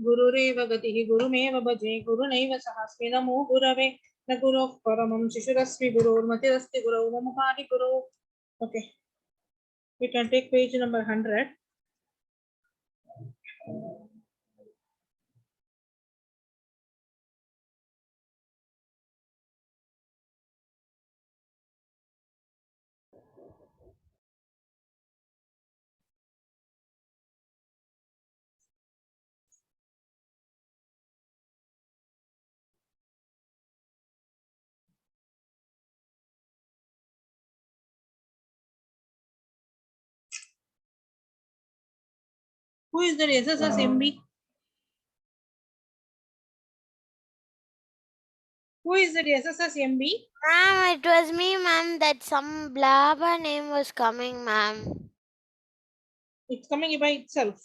गुरुरेव गतिः गुरुमेव भजे गुरुनैव सहस्मि नमो गुरवे न गुरोः परमं शिशुरस्मि गुरोर्मतिरस्ति गुरौ मम पाहि गुरौ. Okay, we can take page number 100. Who is the SSS MB? Who is the SSS MB? Ma'am, it was me, ma'am, that some blabber name was coming, ma'am. It's coming by itself.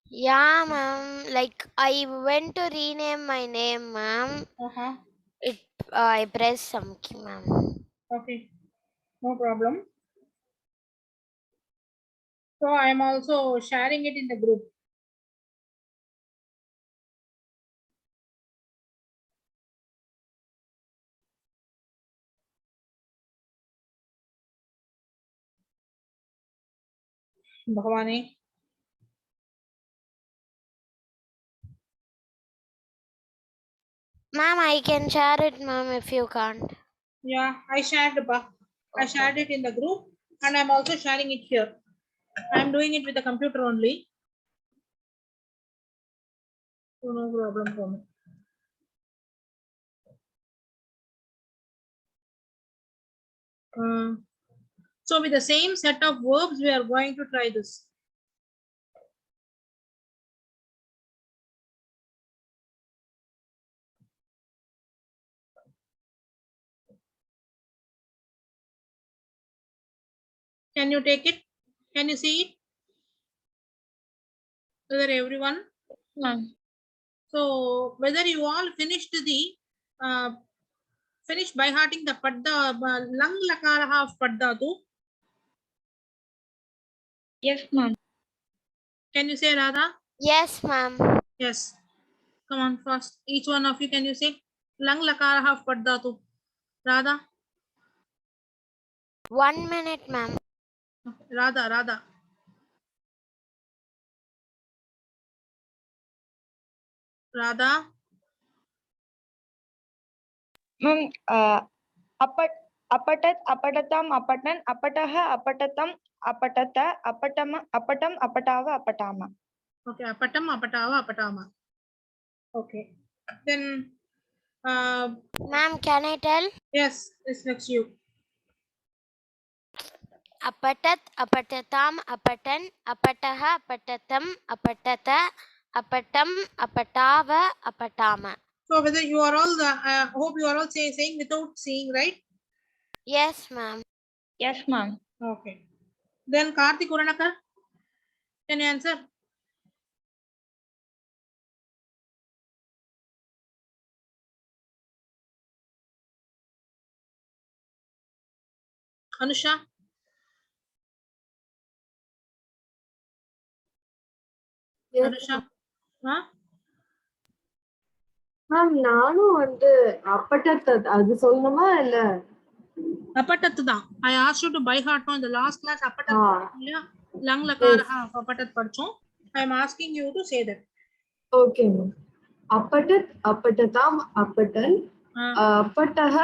Yeah, ma'am. Like, I went to rename my name, ma'am. I pressed some key, ma'am. Okay, no problem. So I am also sharing it in the group. Bhavani. Ma'am, I can share it, ma'am, if you can't. Yeah, I shared it in the group, and I'm also sharing it here. I'm doing it with the computer only. So no problem for me. So with the same set of verbs, we are going to try this. Can you take it? Can you see it? Whether everyone? So whether you all finished finished by hearting the padda lang lakara of paddatu? Yes, ma'am. Can you say Radha? Yes, ma'am. Yes. Come on, first. Each one of you, can you say lang lakara of paddatu? Radha? 1 minute, ma'am. Radha, Radha. Radha? Ma'am, apatat, apatatam, apatan, apataha, apatatam, apatata, apatama, apatam, apatava, apatama. Okay, apatam, apatava, apatama. Okay. Then, Ma'am, can I tell? yes, it's next you. Apatat, apatatam, apatan, apataha, apatatam, apatata, apatam, apatava, apatama. So whether you are all, I hope you are all saying without seeing, right? Yes, ma'am. Yes, ma'am. Okay. Then Karthik Uranaka, can you answer? Anusha? Yes, Anusha? Huh? Ma'am நானும் வந்து அப்பட்டத்தை அது சொல்லணுமா இல்ல Apatat da. I asked you to by heart on the last class. Apatat. Lang lakara apatat padchom. I am asking you to say that. Okay ma'am அப்பட்டத் அப்பட்டதாம் அப்பட்டன் அப்பட்டக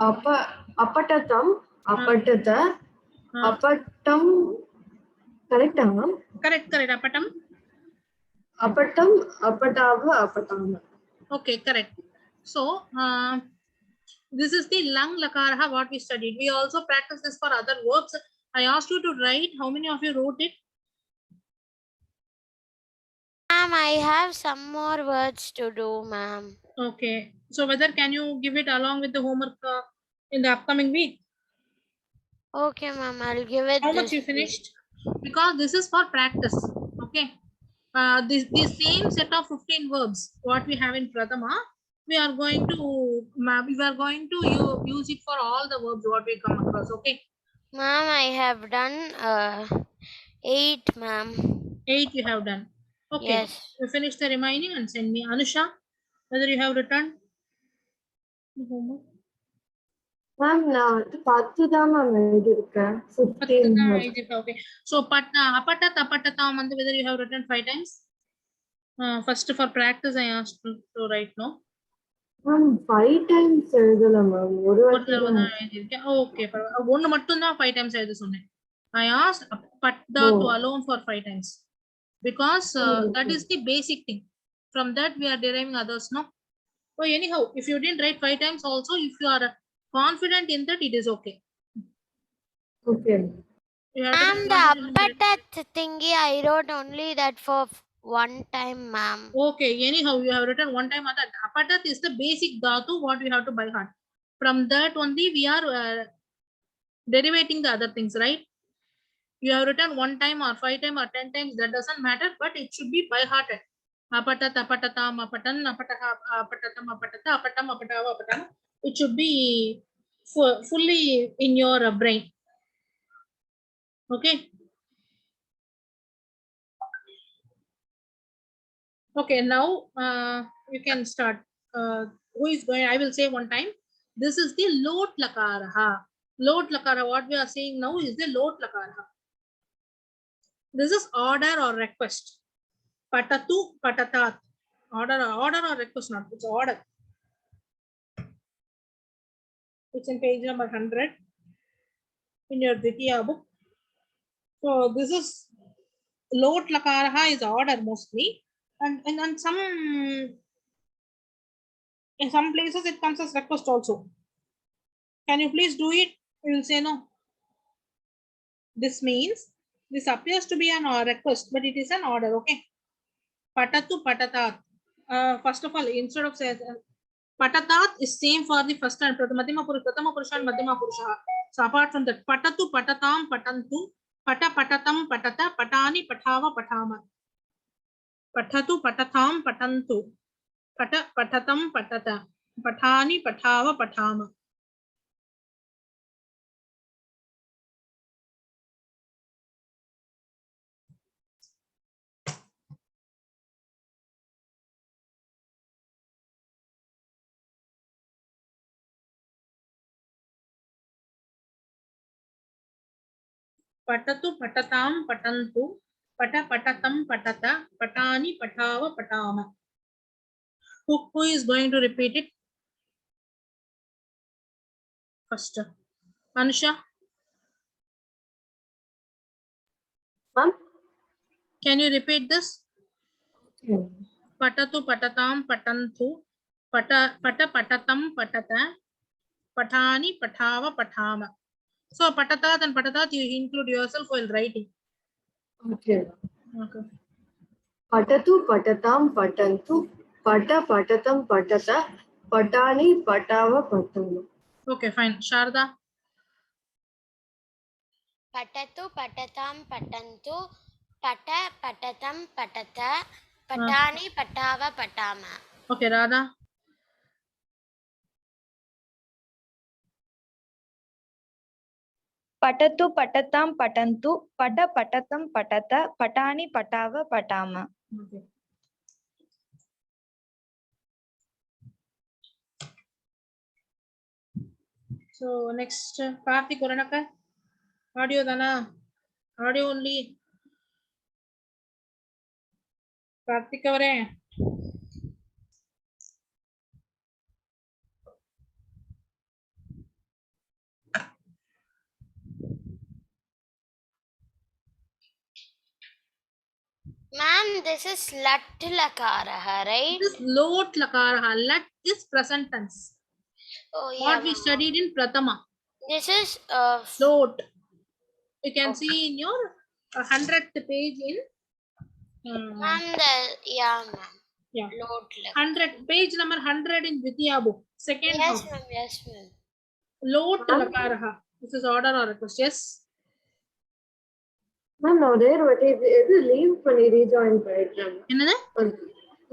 அப்பட்டதம் அப்பட்டத அப்பட்டம் கரெக்டா மேம் Correct. Apatam. அப்பட்டம் அப்பட்டாவ அப்பட்டாம. Okay, correct. So, this is the lang lakara what we studied. We also practice this for other verbs. I asked you to write. How many of you wrote it? Ma'am, I have some more words to do, ma'am. Okay. So whether can you give it along with the homework in the upcoming week? Okay, ma'am, I'll give it. How much you finished? Because this is for practice. Okay. This same set of 15 verbs what we have in Prathama, we are going to use it for all the verbs what we come across. Okay. Ma'am, I have done 8, ma'am. 8 you have done. Okay. Yes. You finish the remaining and send me. Anusha, whether you have returned the homework? Ma'am நான் வந்து 10 தான் ma'am எழுதியிருக்கேன். 15 Okay. So apatat apatatam and whether you have written 5 times? First for practice I asked you to write, no? Ma'am 5 times எழுதல ma'am. ஒரு வாட்டி தான். Okay. ஒன்னு மட்டும் தான் 5 times எழுத சொன்னேன். I asked patta to alone for 5 times because that is the basic thing. From that we are deriving others, no? So anyhow, if you didn't write 5 times also, if you are confident in that, it is okay. Okay. Ma'am, the apatat thingy I wrote only that for one time, ma'am. Okay, anyhow, you have written one time. Apatat is the basic dhatu what we have to by heart. From that only we are derivating the other things, right? You have written one time or 5 times or 10 times, that doesn't matter, but it should be by hearted. Apatat, apatatam, apatan, apataha, apatatam, apatata, apatam, apatava, apatam. It should be fully in your brain. Okay. Okay, now you can start. Who is going? I will say one time. This is the lot lakara. Lot lakara. What we are saying now is the lot lakara. This is order or request. Patatu, patatat. Order or request, not. It's order. It's in page number 100 in your Dvitiya book. So this is lot lakara is order mostly. And in some places it comes as request also. Can you please do it? You will say no. This means this appears to be an request, but it is an order. Okay. Patatu patatat. First of all, instead of saying patatat is same for the first and pratama purusha and madhyama purusha. So apart from that, patatu patatam patantu, pata patatam patata, patani patava patama. Patatu patatam patantu, pata patatam patata, patani patava patama. Patatu patatam patantu, pata patatam patata, patani patava patama. Who is going to repeat it? First, Anusha. Ma'am? Can you repeat this? Okay. Patatu patatam patantu, pata patatam patata, patani patava patama. So patatat and patatat you include yourself while writing. Okay. Okay. Patatu patatam patantu, pata patatam patata, patani patava patama. Okay, fine. Sharda. Patatu patatam patantu, pata patatam patata, patani patava patama. Okay, Radha. Patatu patatam patantu, pata patatam patata, patani patava patama. Okay. So next, Karthik Koranaka. Audio Dana. Audio only. Karthik avare. Ma'am, this is lat lakaraha, right? This is lot lakaraha. Lat is present tense. Oh yeah. What we studied in Pratama. This is Lot. You can see in your 100th page in. Ma'am, yeah, ma'am. Yeah. Lot 100 page number 100 in Dvitiya book. Second. Yes, ma'am. Yes, ma'am. Lot lakaraha. This is order or request. Yes. Ma'am நான் ஒரே ஒரு வாட்டி இது leave பண்ணி rejoin பண்ணிடுறேன். என்னது?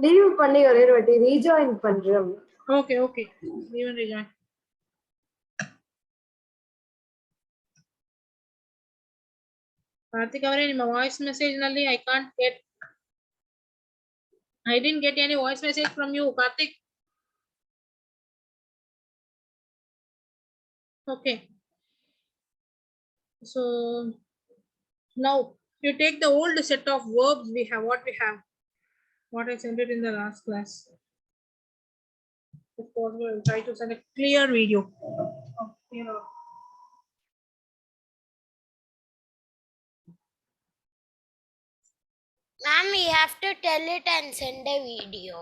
Leave பண்ணி ஒரே ஒரு வாட்டி ரீஜாயின் பண்றேன். Okay, okay. Leave and rejoin. Karthik avare ನಿಮ್ಮ voice message ನಲ್ಲಿ I didn't get any voice message from you, Karthik. Okay. So now you take the old set of verbs we have. What I sent it in the last class. If possible, I'll try to send a clear video. Okay. Ma'am, we have to tell it and send a video.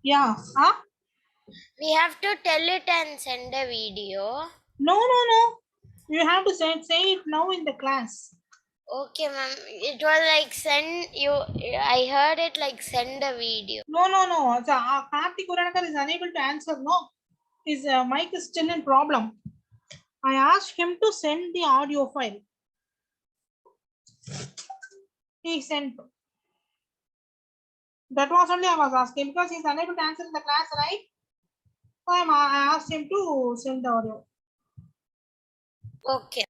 Yeah. Huh? We have to tell it and send a video. No. You have to say it now in the class. Okay, ma'am. It was like send you. I heard it like send a video. No. So, Karthik Uranakar is unable to answer. No, his mic is still in problem. I asked him to send the audio file. He sent. That was only I was asking because he's unable to answer in the class, right? So I asked him to send the audio. Okay.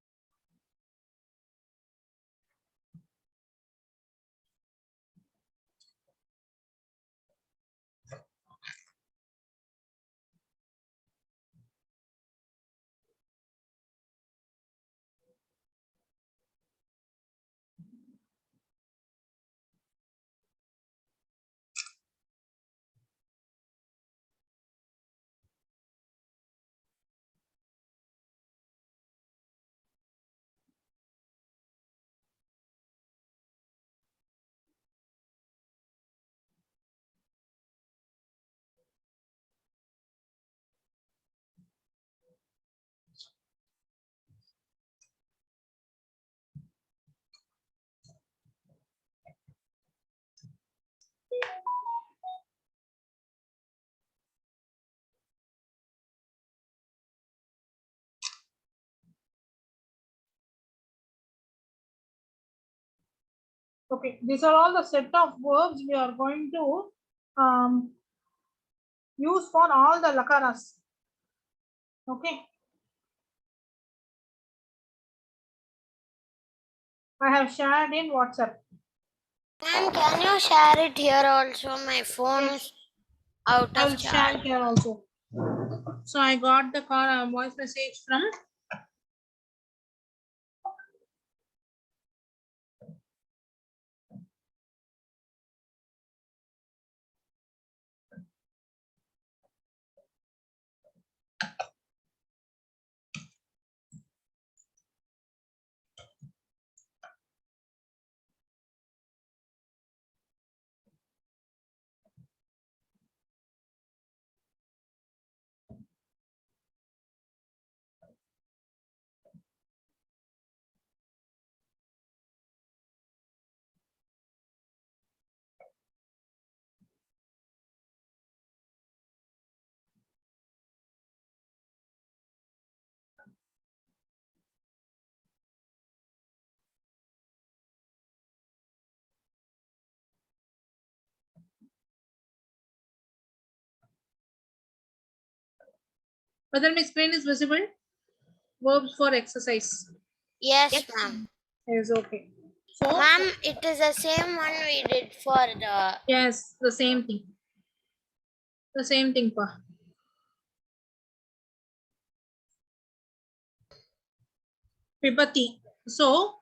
Okay, these are all the set of verbs we are going to use for all the lakaras. Okay. I have shared in WhatsApp. Ma'am, can you share it here also? My phone is out I of will share charge. here also. So I got the voice message from whether my screen is visible. Verbs for exercise. Yes, ma'am. Is okay. So Ma'am, it is the same one we did for the. yes, the same thing. The same thing, pa. Pipati. So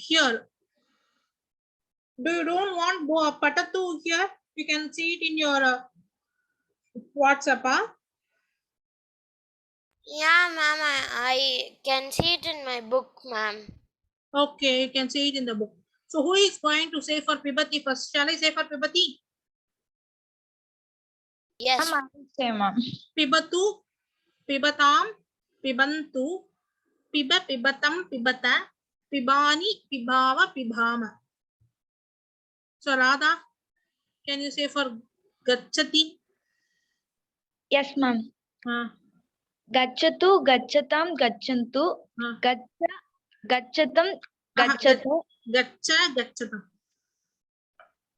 here, do you don't want patatu here? You can see it in your WhatsApp. Yeah, ma'am. I can see it in my book, ma'am. Okay, you can see it in the book. So who is going to say for Pibati first? Shall I say for Pibati? Yes. Ma'am, I will say, ma'am. Pibatu, Pibatam, Pibantu, Piba, Pibatam, Pibata, Pibani, Pibava, Pibhama. So Radha, can you say for Gachati? Yes, ma'am. Gachatu, gachatam, gachantu, gacha, gachatam, gachatu, Gacha, Gachatam.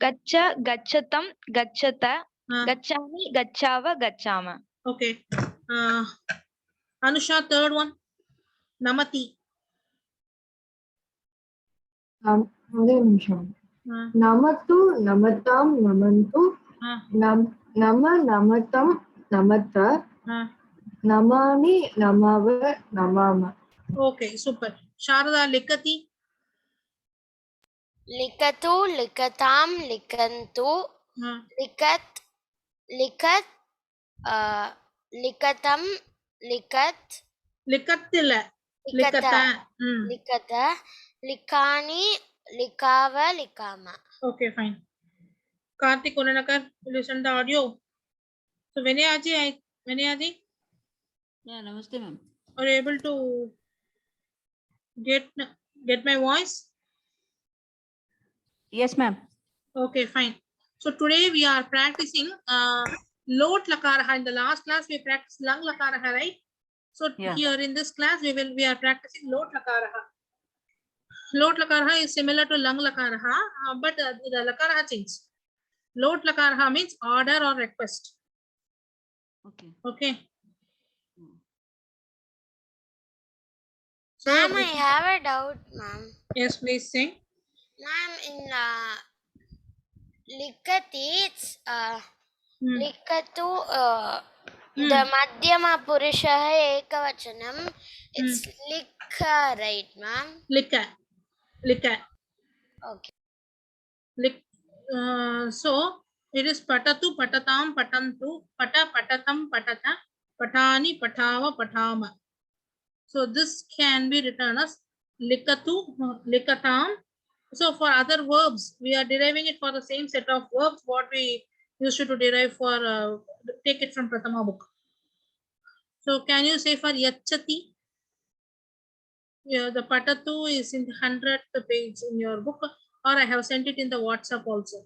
gacha, gachatam, gachata, gachami, gachava, gachama. Okay. Anusha, third one. Namati. ஒரே நிமிஷம். Ah, நமத்து நமதாம் நமந்து ah, நம நமதம் நமத்த ah. நமாமி நமாவ நமாம. Okay, super. Sharada Likati. लिखतु लिखतां लिखन्तु Ah, लिखत् लिखत् लिखतं लिखत् Likattila. लिखत Likata. लिखत लिखानि लिखाव लिखाम. Okay, fine. Karthik Unanakar, listen the audio. So Vinyaji, Yeah, namaste, ma'am. are you able to get my voice? Yes, ma'am. Okay, fine. So today we are practicing lot lakaraha. In the last class we practiced lang lakaraha, right? So Yeah. here in this class we are practicing lot lakaraha. Lot lakaraha is similar to lang lakaraha, but the lakaraha changed. Lot lakaraha means order or request. Okay. Okay. So Ma'am, I have a doubt, ma'am. yes, please say. Ma'am, in लिखति it's लिखतु the madhyama purushah ekavachanam, it's likha, right, ma'am? Lika. Okay. So it is patatu patatam patantu pata patatam patata patani patava patama. So this can be written as likatu likatam. So for other verbs we are deriving it for the same set of verbs what we used to derive for take it from Prathama book. So can you say for yachati? Yeah, the patatu is in the 100th page in your book, or I have sent it in the WhatsApp also.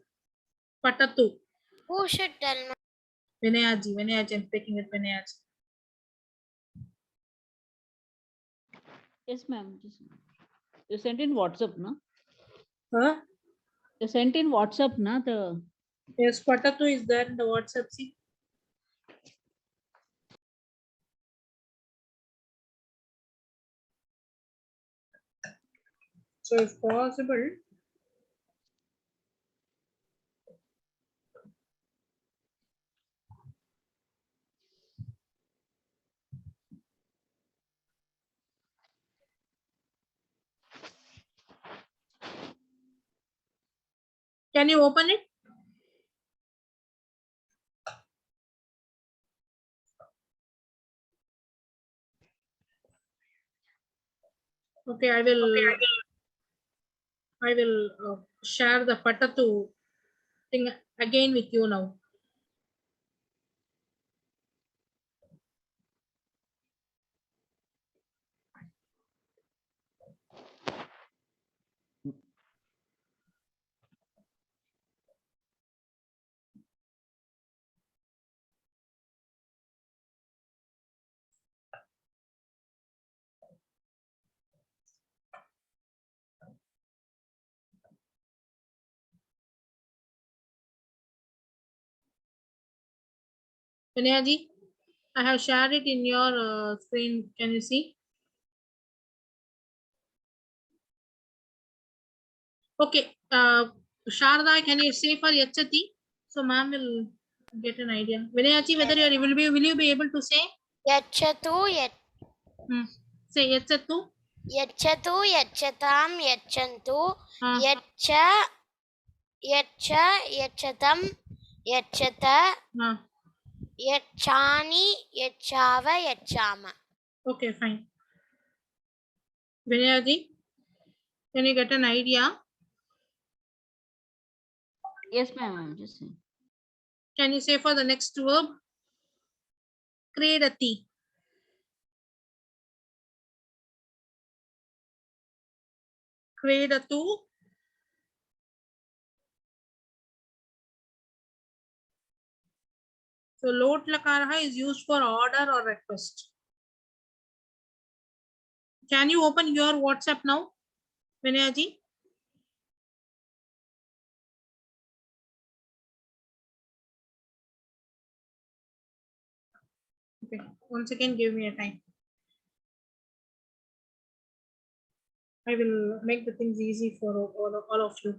Patatu. Who should tell me? Vinayaji, I'm speaking with Vinayaji. Yes, ma'am. You sent in WhatsApp, no? Huh? You sent in WhatsApp, na? Yes, patatu is there in the WhatsApp. See. So if possible, can you open it? Okay, I will share the patatu thing again with you now. Vinayaji, I have shared it in your screen. Can you see? Okay. Sharda, can you say for yachati? So ma'am will get an idea. Vinayaji, whether will you be able to say? Yachatu Say yachatu. yachatu yachatam yachantu yacha yachatam yachata yachani yachava yachama. Okay, fine. Vinayaji, can you get an idea? Yes, ma'am. I'm just saying. Can you say for the next verb? Kredati. Kredatu. So lot lakaraha is used for order or request. Can you open your WhatsApp now, Vinayaji? Okay, once again give me a time. I will make the things easy for all of you.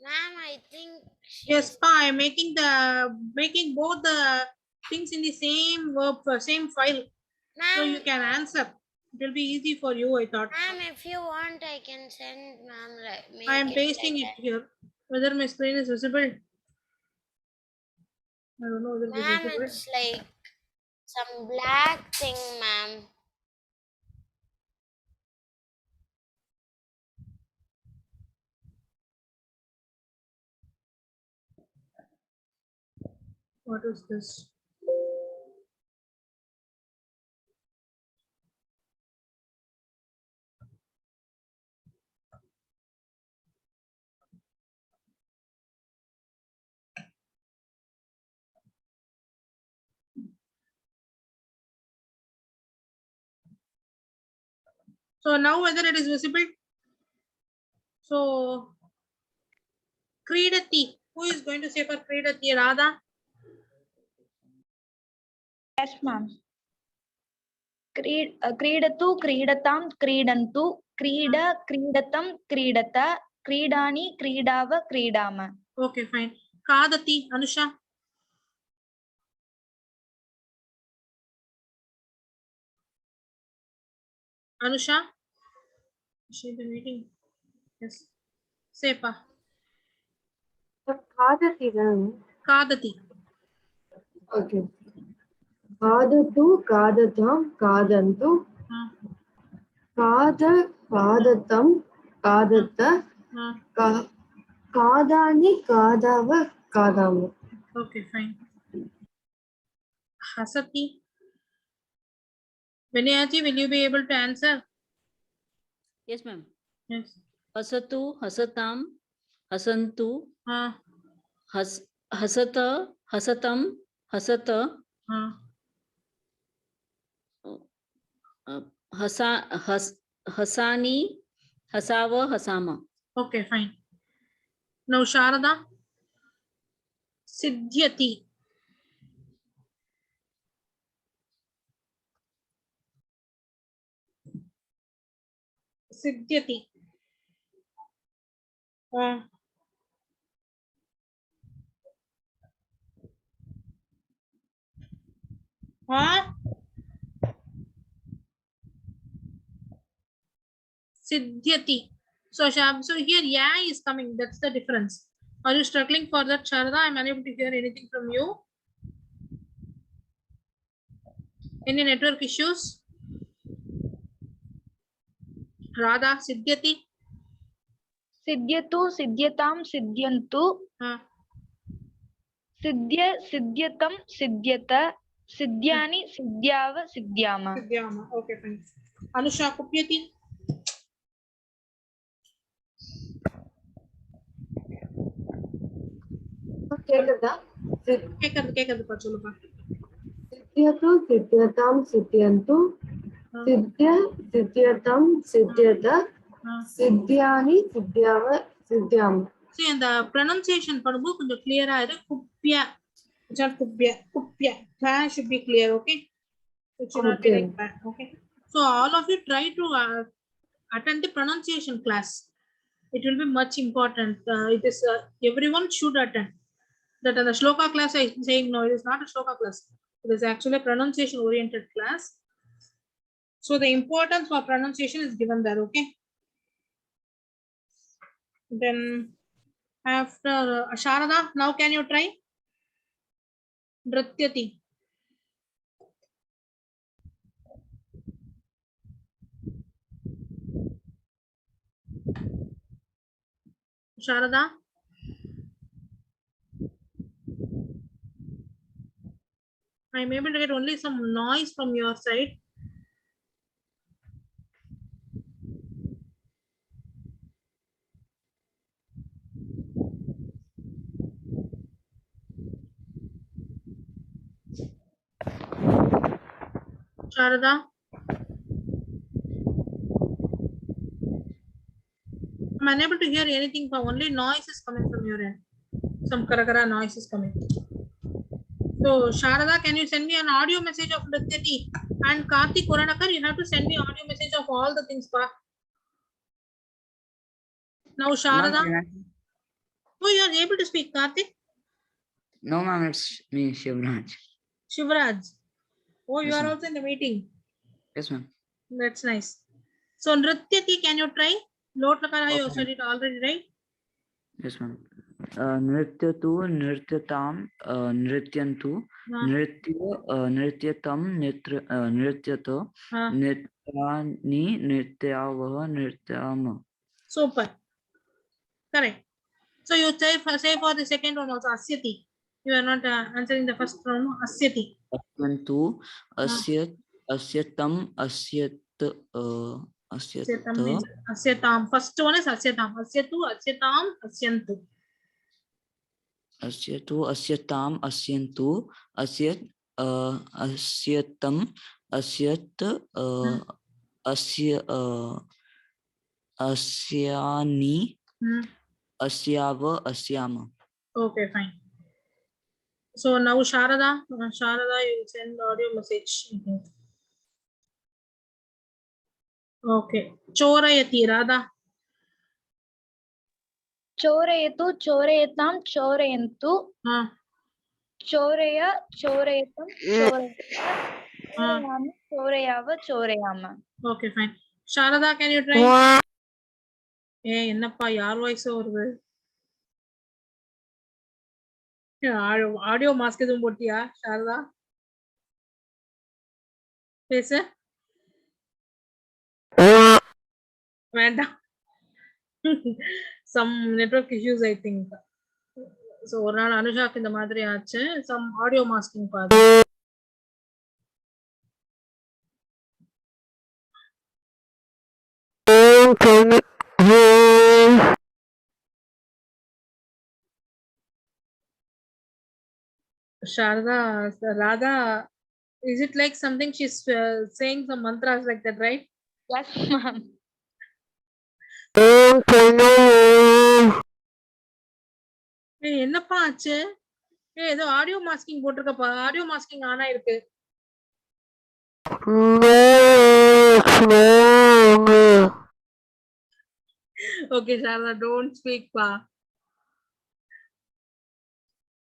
Ma'am, I think Yes, Pa, I'm making both the things in the same verb, same file, so ma'am, you can answer. It will be easy for you, I thought. ma'am, if you want, I can send ma'am like make I am it pasting like it here. Whether my screen is visible? I don't know whether it that. is Ma'am, visible. it's like some black thing, ma'am. What is this? So now whether it is visible? So Kridati. Who is going to say for Kridati? Radha? Yes, ma'am. क्रीडतु क्रीडतां क्रीडन्तु creed क्रीडतं क्रीडत क्रीडानि क्रीडाव क्रीडाम. Okay, fine. Kadati. Anusha? Anusha? She in the meeting. Yes. Say Pa. खादति then. Kadati. Okay. खादतु खादतां खादन्तु खाद खादतं खादत खादानि खादाव खादाम. Okay, fine. Hasati. Vinyaji, will you be able to answer? Yes, ma'am. Yes. Hasatu, hasatam, hasantu, hasata, hasatam, hasata, hasani, hasava, hasama. Okay, fine. Now Sharada. Siddhyati. Siddhyati. Siddhyati. So here ya is coming. That's the difference. Are you struggling for that, Sharada? I'm unable to hear anything from you. Any network issues? Radha, Siddhyati. सिद्ध्यतु सिद्ध्यतां सिद्ध्यन्तु सिद्ध्य सिद्ध्यतं सिद्ध्यत सिद्ध्यानि सिद्ध्याव सिद्ध्याम. Siddhyama. Okay, fine. Anusha, Kupyati. கேக்குதா கேக்குதுப்பா சொல்லுப்பா. சித்தியது சித்தியதாம் சித்தியந்து சித்திய சித்தியதாம் சித்தியத சித்தியானி சித்தியாவ சித்தியாம. See, அந்த pronunciation பண்ணும்போது கொஞ்சம் clear-ஆ இரு. குப்பியா, just குப்பியா. That should be clear, okay? It should not be Okay. like that, okay? So all of you try to attend the pronunciation class. It will be much important. It is everyone should attend. That the shloka class I am saying no, it is not a shloka class. It is actually a pronunciation oriented class. So the importance for pronunciation is given there, okay? Then after Sharada, now can you try? Nrityati. Sharada. I am able to get only some noise from your side. Sharada. I'm unable to hear anything. Only noise is coming from your end. Some karakara noise is coming. So Sharada, can you send me an audio message of Nrityati? And Karthik Koranakar, you have to send me audio message of all the things, pa. Now Sharada. Oh, you are able to speak, Karthik? No, ma'am, it's me, Shivraj. Shivraj. Oh, you Yes, are ma'am. also in the meeting. Yes, ma'am. That's nice. So Nrityati, can you try? Lot Lakara, you Okay. studied already, right? Yes, ma'am. Nrityatu, nrityatam, nrityantu, nrityatam, nrityata, nityani, nityavah, nityama. Super. Correct. So you say for the second one also Asyati. You are not answering the first one, no? Asyati. Asyantu, asyatam, Asyatam means Asyatam. First one is Asyatam. Asyatu, Asyatam, Asyantu. Asyatu, asyatam, asyantu, asyatam, asyat, asyani, asyava, asyama. Okay, fine. So now Sharada, you will send audio message. Okay. Chorayati, Radha. चोरयतु चोरयतां चोरयन्तु चोरय चोरयतं चोरयामि चोरयाव चोरयाम. Okay, fine. Sharada, can you try? Hey, என்னப்பா யார் voice வருது? Audio mask எதுவும் போட்டியா சாரதா? பேசு. வேண்டாம். Some network issues I think. So ஒரு நாள் அனுஷாக்கு இந்த மாதிரி ஆச்சு. Some audio masking பாரு. Sharada, Radha, is it like something she's saying some mantras like that, right? Yes, ma'am. என்னப்பா ஆச்சு? ஏதோ ஆடியோ மாஸ்கிங் போட்டிருக்கப்பா. ஆடியோ மாஸ்கிங் ஆனா இருக்கு. Okay, Sharada, don't speak, pa.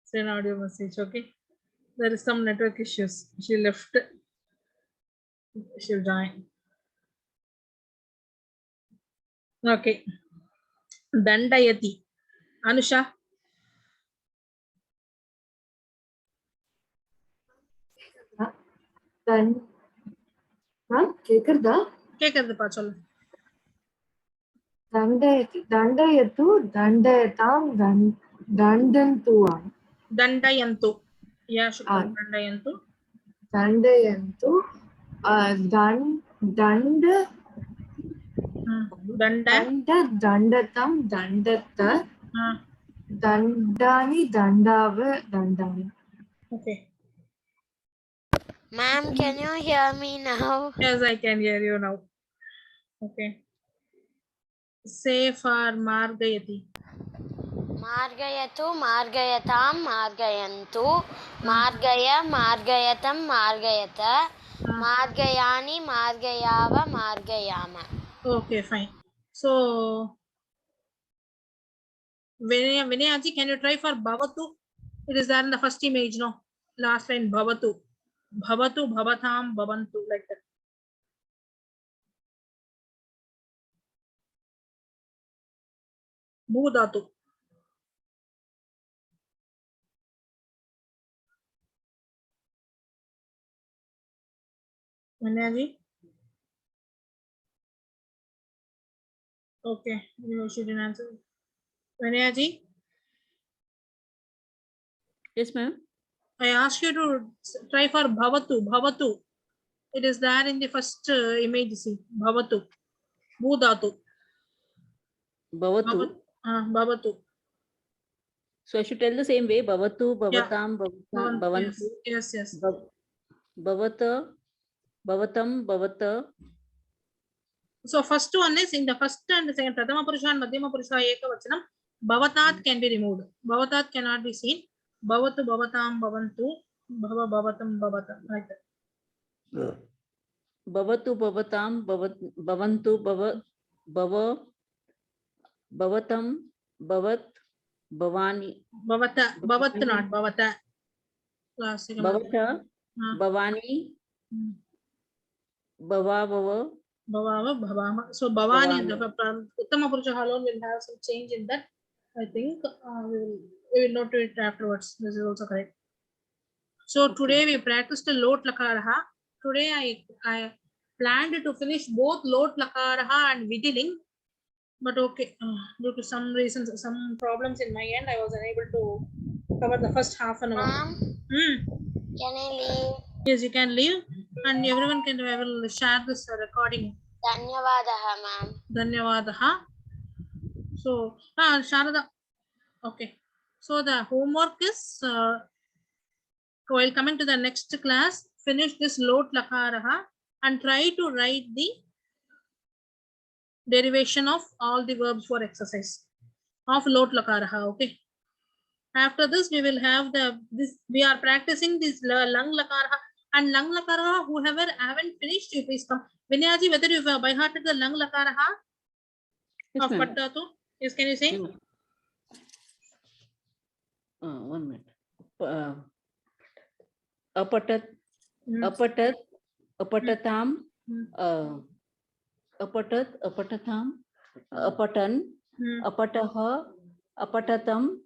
Send audio message, okay? There is some network issues. She left. She'll join. Okay. Dandayati. Anusha. கேக்குறதா? கேக்குதுப்பா சொல்லு. தண்டயத்து தண்டயதாம் தண்டந்துவா. Dandayantu. Yeah, Shukran. Dandayantu. Dandayantu dandatam dandatta Dandani, Dandava, Dandana. Okay. Ma'am, can you hear me now? Yes, I can hear you now. Okay. Say for Margayati. Margayatu, Margayatam, Margayantu, Margaya, Margayatam, Margayata, Margayani, Margayava, Margayama. Okay, fine. So, Vinayaji, can you try for Bhavatu? It is there in the first image, no? Last line, Bhavatu. Bhavatu, Bhavatam, Bhavantu, like that. Bhudatu. Vinayaji? Okay, she didn't answer. Vinayaji, Yes, ma'am. I asked you to try for Bhavatu. Bhavatu. It is there in the first image, see. Bhavatu. Bhudatu. Bhavatu. Bhavatu. So I should tell the same way. Bhavatu, Yeah. Bhavatam, Yes, Bhavantu, yes, yes. Bhavata, Bhavatam, Bhavata. So first one is in the first and the second Pradama Purusha and Madhyama Purusha Ekavachanam. Bhavatat can be removed. Bhavatat cannot be seen. Bhavatu, Bhavatam, Bhavantu, Bhava, Bhavatam, Bhavatam. Like that. Bhavatu, Bhavatam, Bhavantu, Bhavatam, Bhavat, Bhavani. Bhavata, Bhavat not Bhavata. Bhavata, Bhavani, Bhava, Bhavava, Bhavama. So Bhavani, the Uttama Purusha alone will have some change in that. I think we will note it afterwards. This is also correct. So today we practiced the Lot Lakaraha. Today I planned to finish both Lot Lakaraha and Vidiling. But okay, due to some reasons, some problems in my end, I was unable to cover the first half an hour. Ma'am, can I leave? Yes, you can leave, and everyone can. I will share this recording. Dhanyavadaha, ma'am. Dhanyavadaha. So, Sharada. Okay. So the homework is while coming to the next class, finish this Lot Lakaraha and try to write the derivation of all the verbs for exercise of Lot Lakaraha. Okay. After this, we will have we are practicing this Lang Lakaraha and Lang Lakaraha. Whoever haven't finished, you please come. Vinayaji, whether you have by hearted the Lang Lakaraha of Pattatu? Yes, can you say? 1 minute. Apatat, apatatam, apatatam, apatan, apataha, apatatam,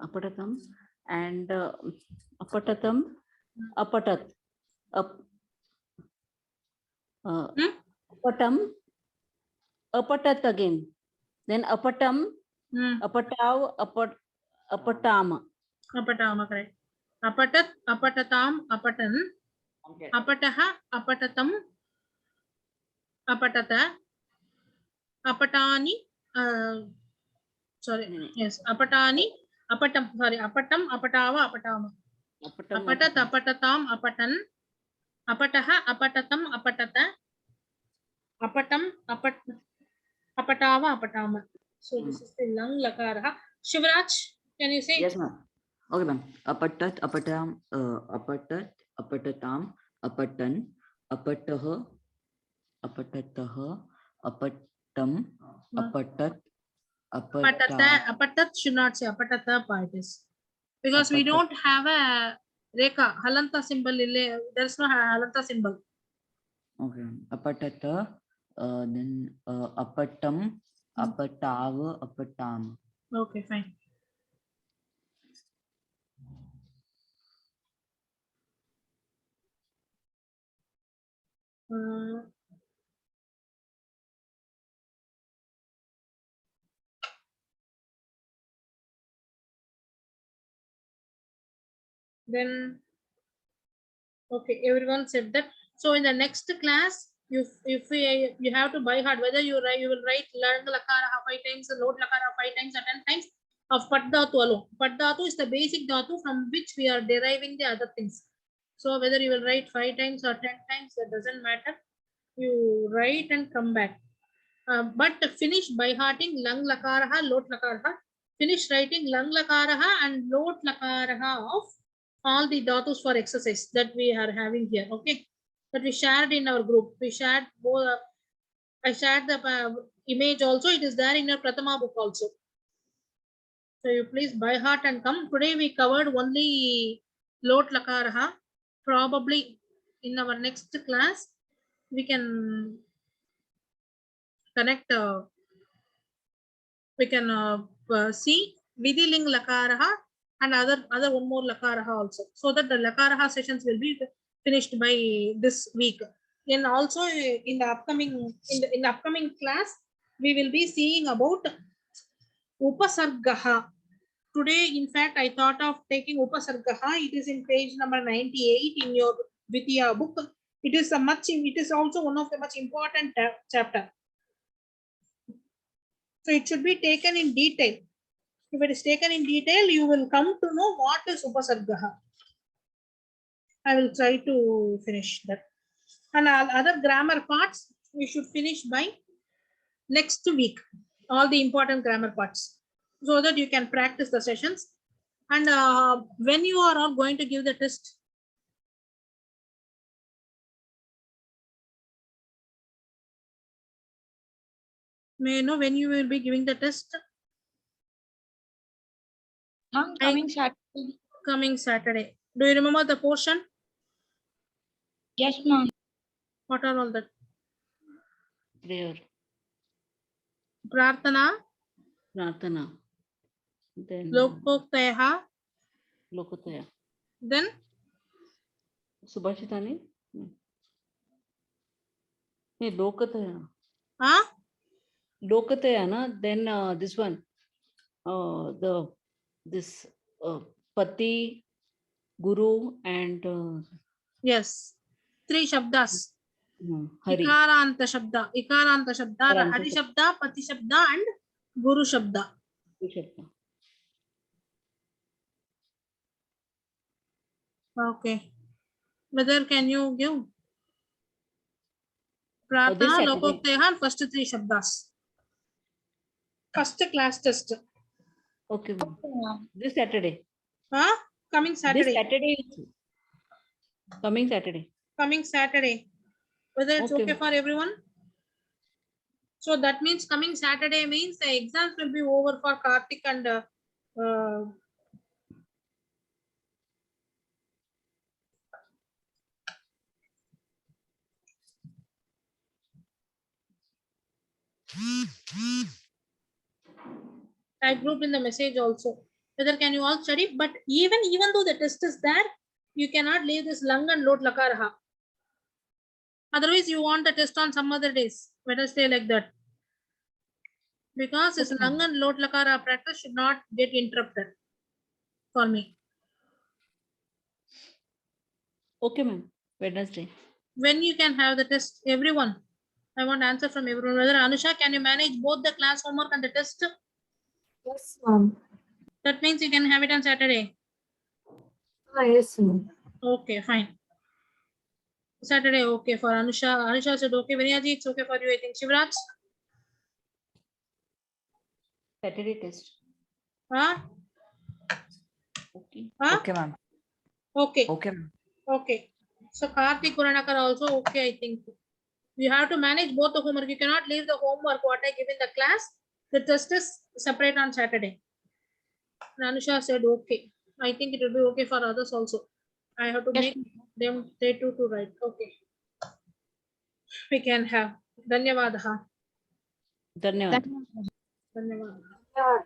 apatatam, and apatatam, apatat, apatam, apatat again. Then apatam, apatav, apatama. Apatama, correct. Apatat, apatatam, apatan. Apataha, apatatam, apatata. Apatani, sorry, yes, apatani, apatam, sorry, apatam, apatava, apatama. Apatat, apatatam, apatan. Apataha, apatatam, apatata. Apatam, apatava, apatama. So this is the Lang Lakaraha. Shivraj, can you say? Yes, ma'am. Okay, ma'am. Apatat, apatam, apatat, apatatam, apatan, apataha, apatataha, apatam, apatat, Apatata, apatat should not say apatata part is. Because we don't have a Reka, Halanta symbol. There's no Halanta symbol. Okay. Apatata, then apatam, apatava, apatam. Okay, fine. Then, okay, everyone said that. So in the next class, You have to by heart whether you will write lang lakara 5 times, lot lakara 5 times or 10 times of pat dhatu alone. Pat dhatu is the basic dhatu from which we are deriving the other things. So whether you will write 5 times or 10 times, that doesn't matter. You write and come back. But finish by hearting lang lakaraha, lot lakaraha. Finish writing lang lakaraha and lot lakaraha of all the dhatus for exercise that we are having here. Okay, that we shared in our group. We shared both. I shared the image also. It is there in your Prathama book also. So you please by heart and come. Today we covered only lot lakaraha. Probably in our next class we can connect. We can see Vidiling lakaraha and other one more lakaraha also, so that the lakaraha sessions will be finished by this week. And also in the upcoming class we will be seeing about upasargaha. Today in fact I thought of taking upasargaha. It is in page number 98 in your Vidya book. It is also one of the much important chapter. So it should be taken in detail. If it is taken in detail, you will come to know what is upasargaha. I will try to finish that. And all other grammar parts, we should finish by next week. All the important grammar parts, so that you can practice the sessions. And when you are all going to give the test? May I know when you will be giving the test? Coming Saturday. Do you remember the portion? Yes, ma'am. What are all that? Prayer. Prarthana, Pratana. Then Lokoktayaha, Lokataya. then Subhashitani? Hey, Lokataya. huh? Lokataya, na? Then this one. This Pati, Guru, and Yes, 3 shabdas. Hari. Ikaranta shabda, Hari shabda, Pati shabda, and Guru shabda. Okay. Whether can you give? Prarthana, Lokoktayaha, first 3 shabdas. First class test. Okay. This Saturday. Huh? Coming Saturday. This Saturday. Coming Saturday. Coming Saturday. Whether it's okay for everyone? So that means coming Saturday means the exams will be over for Karthik and I grouped in the message also. Whether can you all study? But even though the test is there, you cannot leave this lang and lot lakaraha. Otherwise, you want the test on some other days. Wednesday like that. Because this lang and lot lakara practice should not get interrupted for me. Okay, ma'am. Wednesday. When you can have the test, everyone. I want answer from everyone. Whether Anusha, can you manage both the class homework and the test? Yes, ma'am. That means you can have it on Saturday. Yes, ma'am. Okay, fine. Saturday, okay for Anusha. Anusha said okay. Vinyaji, it's okay for you. I think Shivraj. Saturday test. Huh? Okay. Huh? Okay, ma'am. Okay. Okay, ma'am. Okay. So Karthik Kuranakar also okay, I think. You have to manage both the homework. You cannot leave the homework what I give in the class. The test is separate on Saturday. Anusha said okay. I think it will be okay for others also. I have to make them they too to write. Okay. We can have. Dhanyavadaha. Dhanyawad. Dhanyavadaha. Yeah.